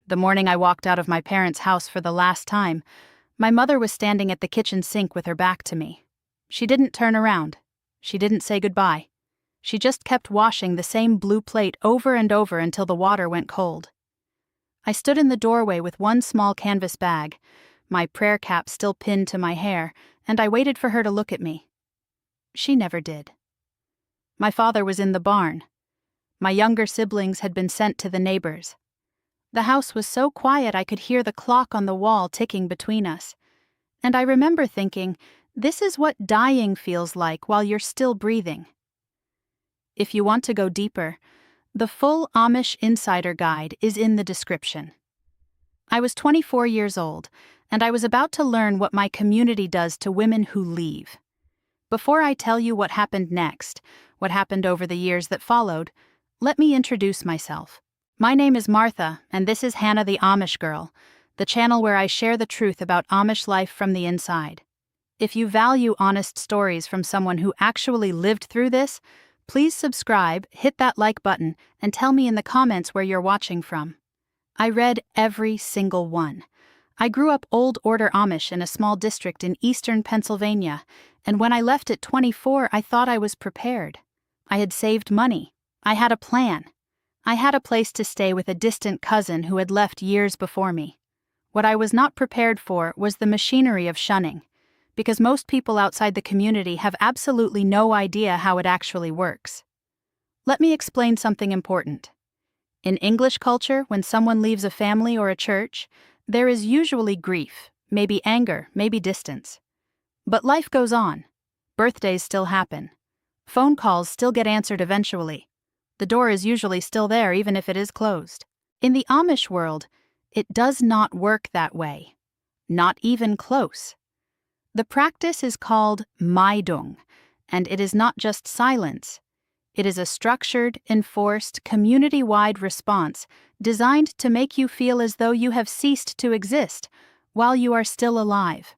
The morning I walked out of my parents' house for the last time, my mother was standing at the kitchen sink with her back to me. She didn't turn around. She didn't say goodbye. She just kept washing the same blue plate over and over until the water went cold. I stood in the doorway with one small canvas bag, my prayer cap still pinned to my hair, and I waited for her to look at me. She never did. My father was in the barn. My younger siblings had been sent to the neighbors. The house was so quiet I could hear the clock on the wall ticking between us. And I remember thinking, this is what dying feels like while you're still breathing. If you want to go deeper, the full Amish Insider Guide is in the description. I was 24 years old, and I was about to learn what my community does to women who leave. Before I tell you what happened next, what happened over the years that followed, let me introduce myself. My name is Martha, and this is Hannah the Amish Girl, the channel where I share the truth about Amish life from the inside. If you value honest stories from someone who actually lived through this, please subscribe, hit that like button, and tell me in the comments where you're watching from. I read every single one. I grew up Old Order Amish in a small district in eastern Pennsylvania, and when I left at 24, I thought I was prepared. I had saved money. I had a plan. I had a place to stay with a distant cousin who had left years before me. What I was not prepared for was the machinery of shunning, because most people outside the community have absolutely no idea how it actually works. Let me explain something important. In English culture, when someone leaves a family or a church, there is usually grief, maybe anger, maybe distance. But life goes on. Birthdays still happen. Phone calls still get answered eventually. The door is usually still there even if it is closed. In the Amish world, it does not work that way. Not even close. The practice is called Meidung, and it is not just silence. It is a structured, enforced, community-wide response designed to make you feel as though you have ceased to exist while you are still alive.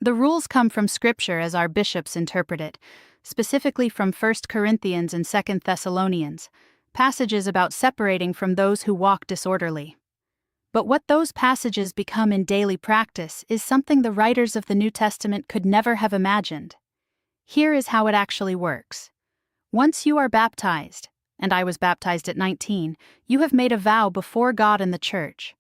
The rules come from Scripture as our bishops interpret it, specifically from 1 Corinthians and 2 Thessalonians, passages about separating from those who walk disorderly. But what those passages become in daily practice is something the writers of the New Testament could never have imagined. Here is how it actually works. Once you are baptized, and I was baptized at 19, you have made a vow before God and the church.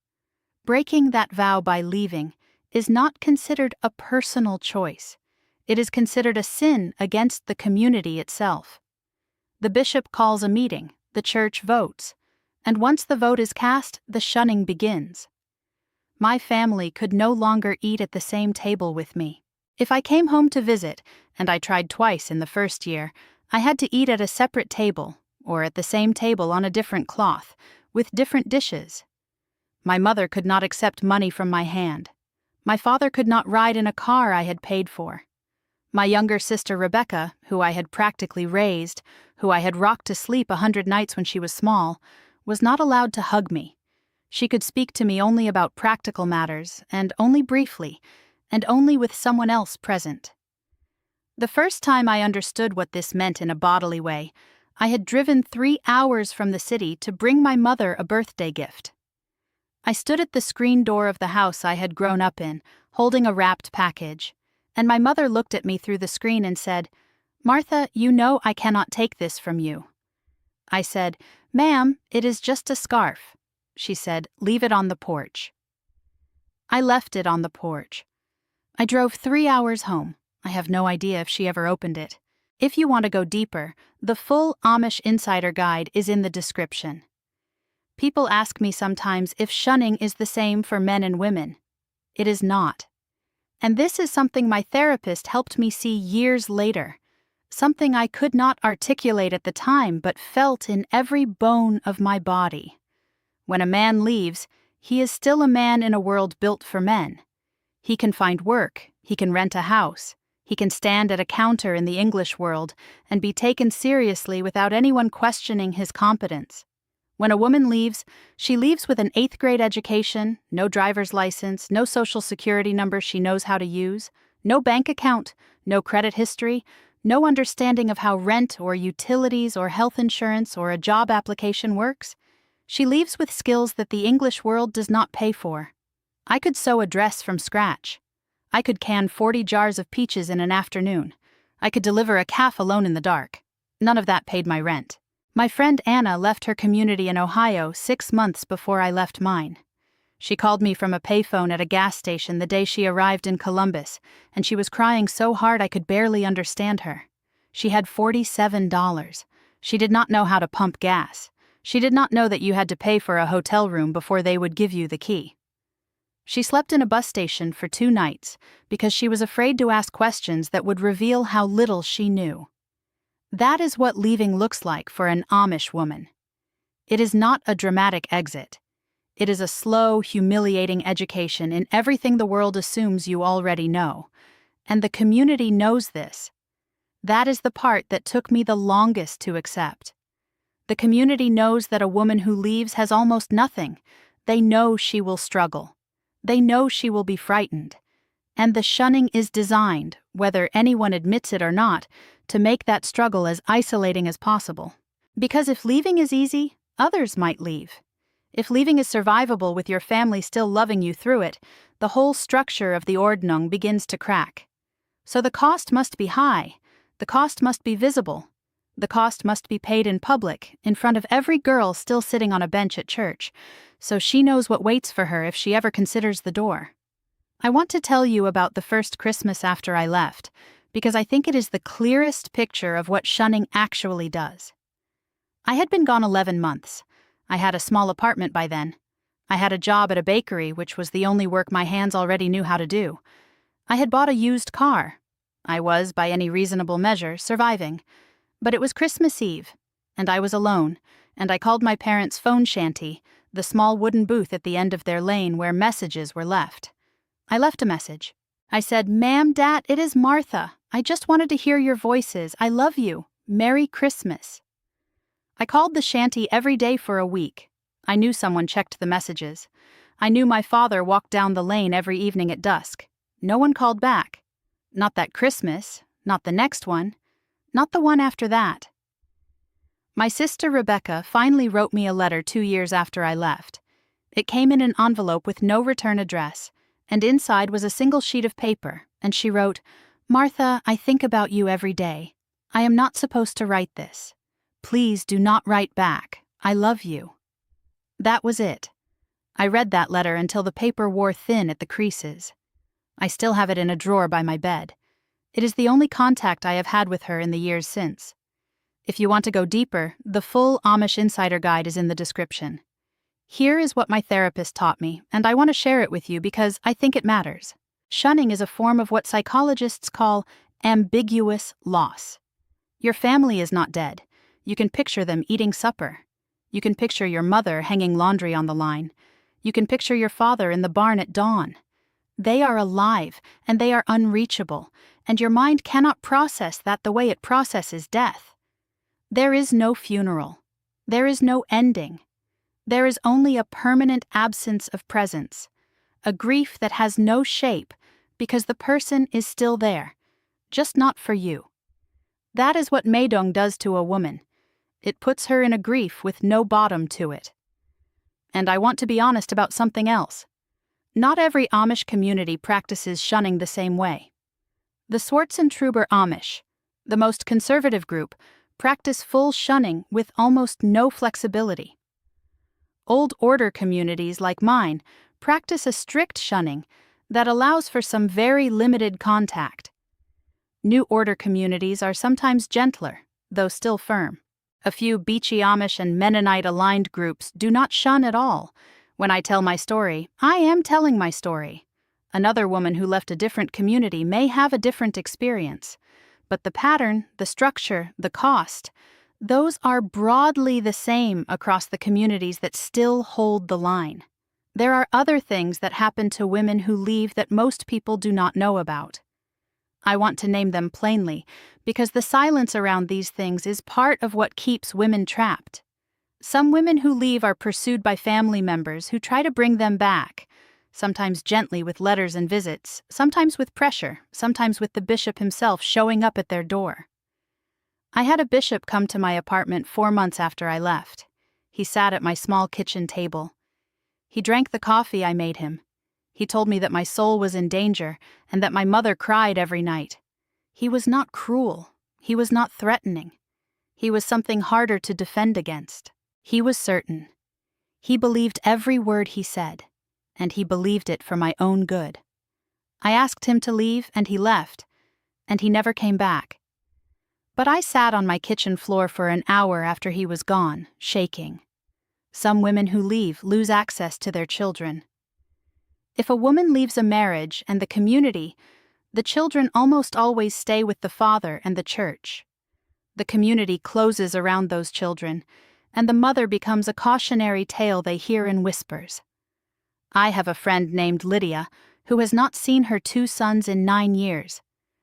Breaking that vow by leaving is not considered a personal choice. It is considered a sin against the community itself. The bishop calls a meeting, the church votes, and once the vote is cast, the shunning begins. My family could no longer eat at the same table with me. If I came home to visit, and I tried twice in the first year, I had to eat at a separate table, or at the same table on a different cloth, with different dishes. My mother could not accept money from my hand. My father could not ride in a car I had paid for. My younger sister Rebecca, who I had practically raised, who I had rocked to sleep 100 nights when she was small, was not allowed to hug me. She could speak to me only about practical matters, and only briefly, and only with someone else present. The first time I understood what this meant in a bodily way, I had driven 3 hours from the city to bring my mother a birthday gift. I stood at the screen door of the house I had grown up in, holding a wrapped package, and my mother looked at me through the screen and said, "Martha, you know I cannot take this from you." I said, "Ma'am, it is just a scarf." She said, "Leave it on the porch." I left it on the porch. I drove 3 hours home. I have no idea if she ever opened it. If you want to go deeper, the full Amish Insider Guide is in the description. People ask me sometimes if shunning is the same for men and women. It is not. And this is something my therapist helped me see years later, something I could not articulate at the time but felt in every bone of my body. When a man leaves, he is still a man in a world built for men. He can find work, he can rent a house, he can stand at a counter in the English world and be taken seriously without anyone questioning his competence. When a woman leaves, she leaves with an 8th grade education, no driver's license, no social security number she knows how to use, no bank account, no credit history, no understanding of how rent or utilities or health insurance or a job application works. She leaves with skills that the English world does not pay for. I could sew a dress from scratch. I could can 40 jars of peaches in an afternoon. I could deliver a calf alone in the dark. None of that paid my rent. My friend Anna left her community in Ohio 6 months before I left mine. She called me from a payphone at a gas station the day she arrived in Columbus, and she was crying so hard I could barely understand her. She had $47. She did not know how to pump gas. She did not know that you had to pay for a hotel room before they would give you the key. She slept in a bus station for 2 nights because she was afraid to ask questions that would reveal how little she knew. That is what leaving looks like for an Amish woman. It is not a dramatic exit. It is a slow, humiliating education in everything the world assumes you already know. And the community knows this. That is the part that took me the longest to accept. The community knows that a woman who leaves has almost nothing. They know she will struggle. They know she will be frightened. And the shunning is designed, whether anyone admits it or not, to make that struggle as isolating as possible. Because if leaving is easy, others might leave. If leaving is survivable with your family still loving you through it, the whole structure of the ordnung begins to crack. So the cost must be high. The cost must be visible. The cost must be paid in public, in front of every girl still sitting on a bench at church, so she knows what waits for her if she ever considers the door. I want to tell you about the first Christmas after I left, because I think it is the clearest picture of what shunning actually does. I had been gone 11 months. I had a small apartment by then. I had a job at a bakery, which was the only work my hands already knew how to do. I had bought a used car. I was, by any reasonable measure, surviving. But it was Christmas Eve, and I was alone, and I called my parents' phone shanty, the small wooden booth at the end of their lane where messages were left. I left a message. I said, "Ma'am, Dad, it is Martha. I just wanted to hear your voices. I love you. Merry Christmas." I called the shanty every day for a week. I knew someone checked the messages. I knew my father walked down the lane every evening at dusk. No one called back. Not that Christmas, not the next one, not the one after that. My sister Rebecca finally wrote me a letter 2 years after I left. It came in an envelope with no return address, and inside was a single sheet of paper, and she wrote, "Martha, I think about you every day. I am not supposed to write this. Please do not write back. I love you." That was it. I read that letter until the paper wore thin at the creases. I still have it in a drawer by my bed. It is the only contact I have had with her in the years since. If you want to go deeper, the full Amish Insider Guide is in the description. Here is what my therapist taught me, and I want to share it with you because I think it matters. Shunning is a form of what psychologists call ambiguous loss. Your family is not dead. You can picture them eating supper. You can picture your mother hanging laundry on the line. You can picture your father in the barn at dawn. They are alive, and they are unreachable, and your mind cannot process that the way it processes death. There is no funeral. There is no ending. There is only a permanent absence of presence, a grief that has no shape because the person is still there, just not for you. That is what Maedong does to a woman. It puts her in a grief with no bottom to it. And I want to be honest about something else. Not every Amish community practices shunning the same way. The Swartzentruber Amish, the most conservative group, practice full shunning with almost no flexibility. Old Order communities like mine practice a strict shunning that allows for some very limited contact. New Order communities are sometimes gentler, though still firm. A few Beachy Amish and Mennonite-aligned groups do not shun at all. When I tell my story, I am telling my story. Another woman who left a different community may have a different experience. But the pattern, the structure, the cost, those are broadly the same across the communities that still hold the line. There are other things that happen to women who leave that most people do not know about. I want to name them plainly, because the silence around these things is part of what keeps women trapped. Some women who leave are pursued by family members who try to bring them back, sometimes gently with letters and visits, sometimes with pressure, sometimes with the bishop himself showing up at their door. I had a bishop come to my apartment 4 months after I left. He sat at my small kitchen table. He drank the coffee I made him. He told me that my soul was in danger and that my mother cried every night. He was not cruel. He was not threatening. He was something harder to defend against. He was certain. He believed every word he said, and he believed it for my own good. I asked him to leave, and he left, and he never came back. But I sat on my kitchen floor for an hour after he was gone, shaking. Some women who leave lose access to their children. If a woman leaves a marriage and the community, the children almost always stay with the father and the church. The community closes around those children, and the mother becomes a cautionary tale they hear in whispers. I have a friend named Lydia who has not seen her 2 sons in 9 years.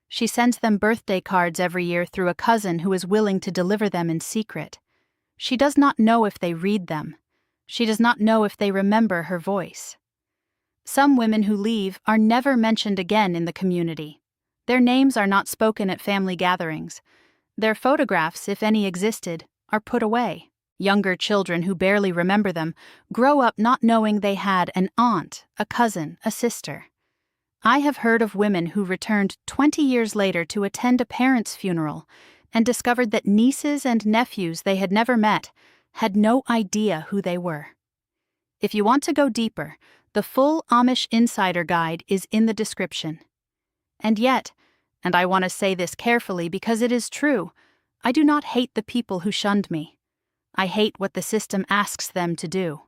She sends them birthday cards every year through a cousin who is willing to deliver them in secret. She does not know if they read them. She does not know if they remember her voice. Some women who leave are never mentioned again in the community. Their names are not spoken at family gatherings. Their photographs, if any existed, are put away. Younger children who barely remember them grow up not knowing they had an aunt, a cousin, a sister. I have heard of women who returned 20 years later to attend a parent's funeral and discovered that nieces and nephews they had never met had no idea who they were. If you want to go deeper, the full Amish Insider Guide is in the description. And yet, and I want to say this carefully because it is true, I do not hate the people who shunned me. I hate what the system asks them to do.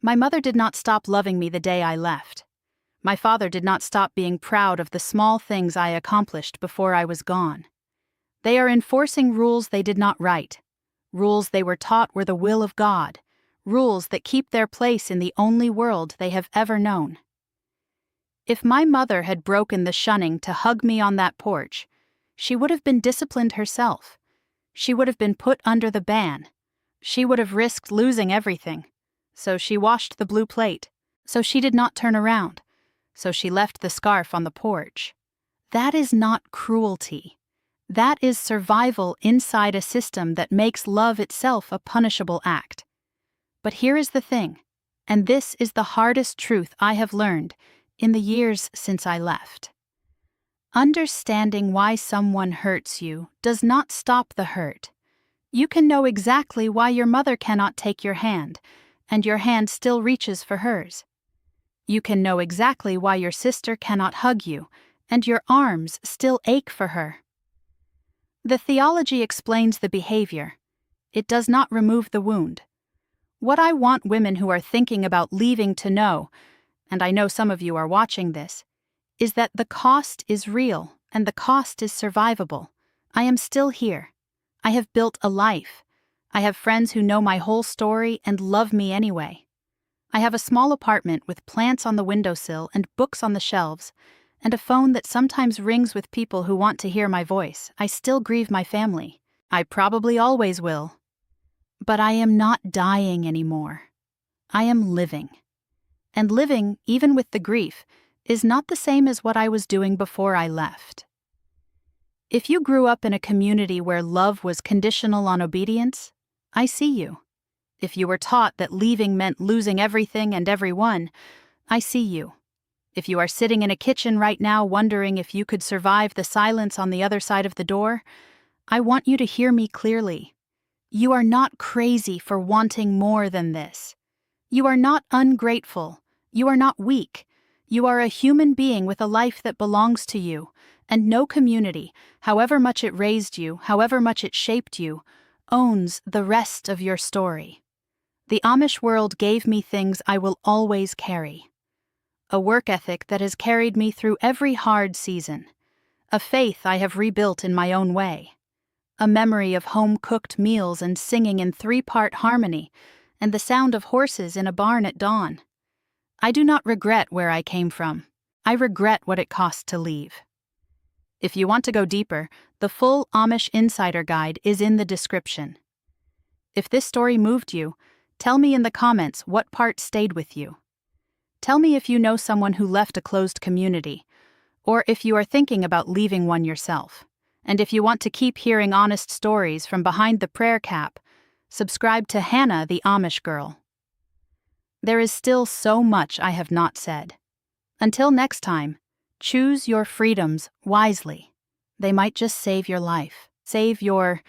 My mother did not stop loving me the day I left. My father did not stop being proud of the small things I accomplished before I was gone. They are enforcing rules they did not write, rules they were taught were the will of God, rules that keep their place in the only world they have ever known. If my mother had broken the shunning to hug me on that porch, she would have been disciplined herself. She would have been put under the ban. She would have risked losing everything. So she washed the blue plate. So she did not turn around. So she left the scarf on the porch. That is not cruelty. That is survival inside a system that makes love itself a punishable act. But here is the thing, and this is the hardest truth I have learned in the years since I left. Understanding why someone hurts you does not stop the hurt. You can know exactly why your mother cannot take your hand, and your hand still reaches for hers. You can know exactly why your sister cannot hug you, and your arms still ache for her. The theology explains the behavior. It does not remove the wound. What I want women who are thinking about leaving to know, and I know some of you are watching this, is that the cost is real and the cost is survivable. I am still here. I have built a life. I have friends who know my whole story and love me anyway. I have a small apartment with plants on the windowsill and books on the shelves, and a phone that sometimes rings with people who want to hear my voice. I still grieve my family. I probably always will. But I am not dying anymore. I am living. And living, even with the grief, is not the same as what I was doing before I left. If you grew up in a community where love was conditional on obedience, I see you. If you were taught that leaving meant losing everything and everyone, I see you. If you are sitting in a kitchen right now wondering if you could survive the silence on the other side of the door, I want you to hear me clearly. You are not crazy for wanting more than this. You are not ungrateful. You are not weak. You are a human being with a life that belongs to you, and no community, however much it raised you, however much it shaped you, owns the rest of your story. The Amish world gave me things I will always carry. A work ethic that has carried me through every hard season. A faith I have rebuilt in my own way. A memory of home-cooked meals and singing in 3-part harmony, and the sound of horses in a barn at dawn. I do not regret where I came from. I regret what it cost to leave. If you want to go deeper, the full Amish Insider Guide is in the description. If this story moved you, tell me in the comments what part stayed with you. Tell me if you know someone who left a closed community, or if you are thinking about leaving one yourself. And if you want to keep hearing honest stories from behind the prayer cap, Subscribe to Hannah the Amish Girl. There is still so much I have not said. Until next time, choose your freedoms wisely. They might just save your life, save your